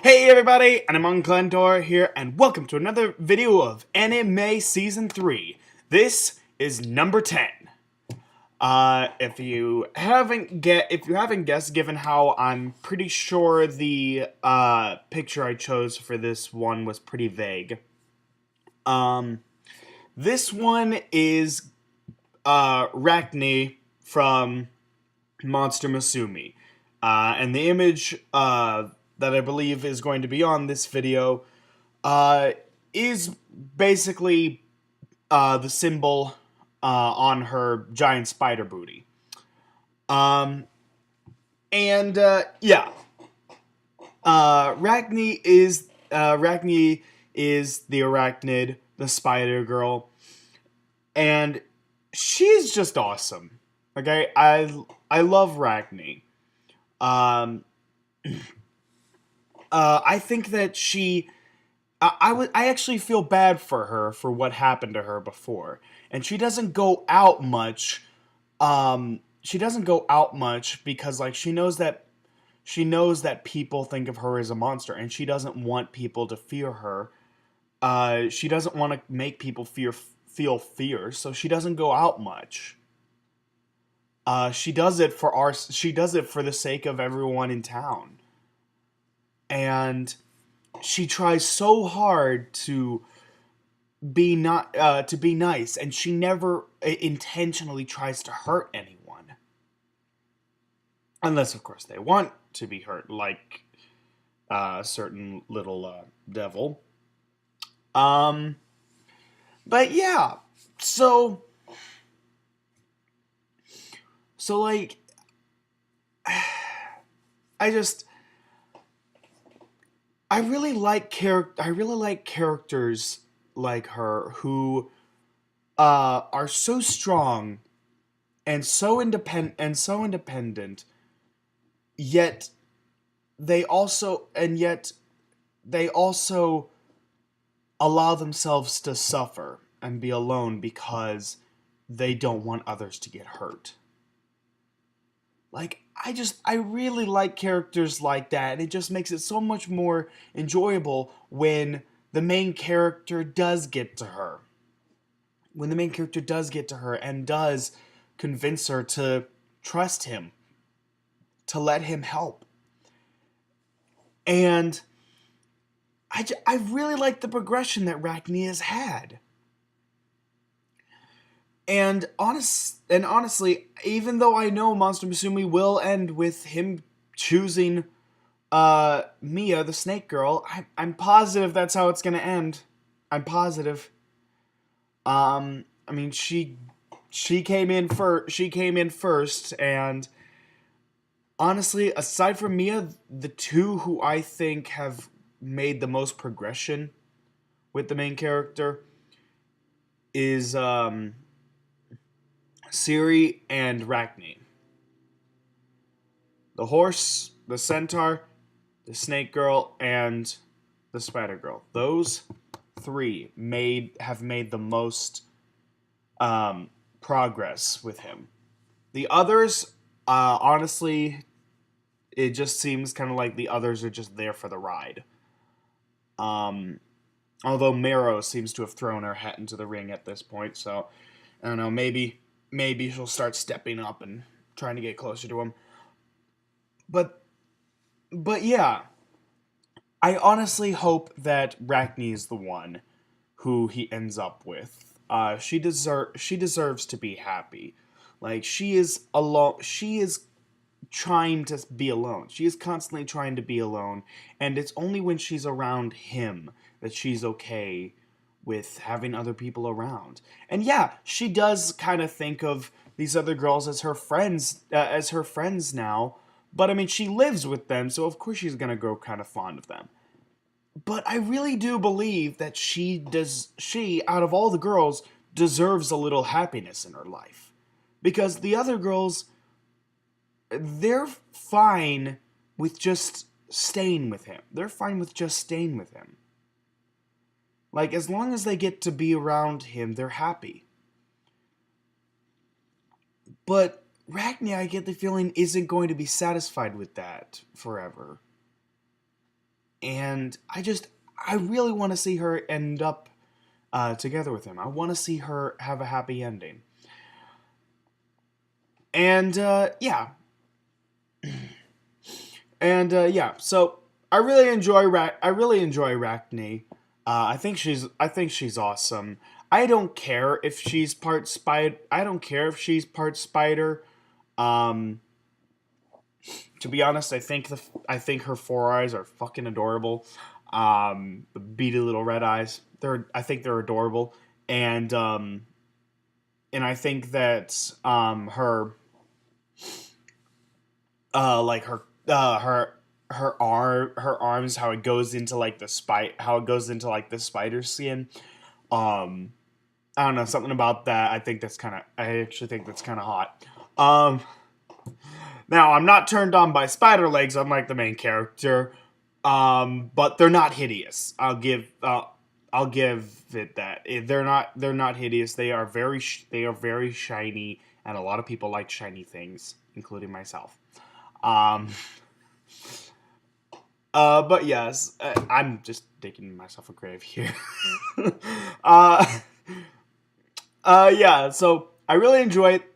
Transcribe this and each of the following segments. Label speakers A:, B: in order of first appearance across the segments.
A: Hey everybody, and I'm Unclentor here, and welcome to another video of Anime Season 3. This is number 10. If you haven't guessed, given how I'm pretty sure the picture I chose for this one was pretty vague. This one is Rachni from Monster Musume. And the image that I believe is going to be on this video is basically the symbol on her giant spider booty. Yeah, Rachni is the arachnid, the spider girl, and she's just awesome. Okay, I love Rachni. Um, I think that I actually feel bad for her for what happened to her before, and she doesn't go out much. She doesn't go out much because like she knows that people think of her as a monster, and she doesn't want people to fear her. She doesn't want to make people feel fear, so she doesn't go out much. She does it for the sake of everyone in town, and she tries so hard to be nice, and she never intentionally tries to hurt anyone, unless of course they want to be hurt, like a certain little devil. Um, but yeah, so like I just I really like characters like her who are so strong and so independent, yet yet they also allow themselves to suffer and be alone because they don't want others to get hurt. Like, I really like characters like that, and it just makes it so much more enjoyable when the main character does get to her. When the main character does get to her and does convince her to trust him, to let him help. And I really like the progression that Rachni has had. Honestly, even though I know Monster Musume will end with him choosing Mia, the snake girl, I'm positive that's how it's gonna end. I'm positive. I mean, she came in first. She came in first, and honestly, aside from Mia, the two who I think have made the most progression with the main character is Siri and Rachni. The horse, the centaur, the snake girl, and the spider girl. Those three have made the most progress with him. The others, honestly, it just seems kind of like the others are just there for the ride. Although Mero seems to have thrown her hat into the ring at this point, so I don't know. Maybe she'll start stepping up and trying to get closer to him. But yeah, I honestly hope that Rachni is the one who he ends up with. She deserves to be happy. Like, she is alone. She is trying to be alone. She is constantly trying to be alone, and it's only when she's around him that she's okay with having other people around. And yeah, she does kind of think of these other girls as her friends now. But I mean, she lives with them, so of course she's gonna grow kind of fond of them. But I really do believe that she, out of all the girls, deserves a little happiness in her life. Because the other girls, they're fine with just staying with him. They're fine with just staying with him. Like, as long as they get to be around him, they're happy. But Rachni, I get the feeling, isn't going to be satisfied with that forever. and I really want to see her end up together with him. I want to see her have a happy ending. And yeah, and yeah. So I really enjoy Arachne. I think she's awesome. I don't care if she's part spider. I don't care if she's part spider. Um, to be honest, I think her four eyes are fucking adorable. The beady little red eyes. I think they're adorable, and I think that her like her arms, how it goes into like the spider skin. Um, I don't know, something about that. I actually think that's kind of hot. Um, Now I'm not turned on by spider legs, unlike the main character. But they're not hideous. I'll give it that. They're not hideous. They are very shiny, and a lot of people like shiny things, including myself. Um, but yes, I'm just digging myself a grave here. uh, yeah. So I really enjoy it.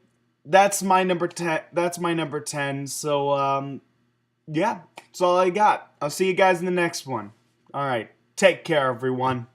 A: That's my number 10. That's my number 10. So yeah, that's all I got. I'll see you guys in the next one. All right, take care, everyone.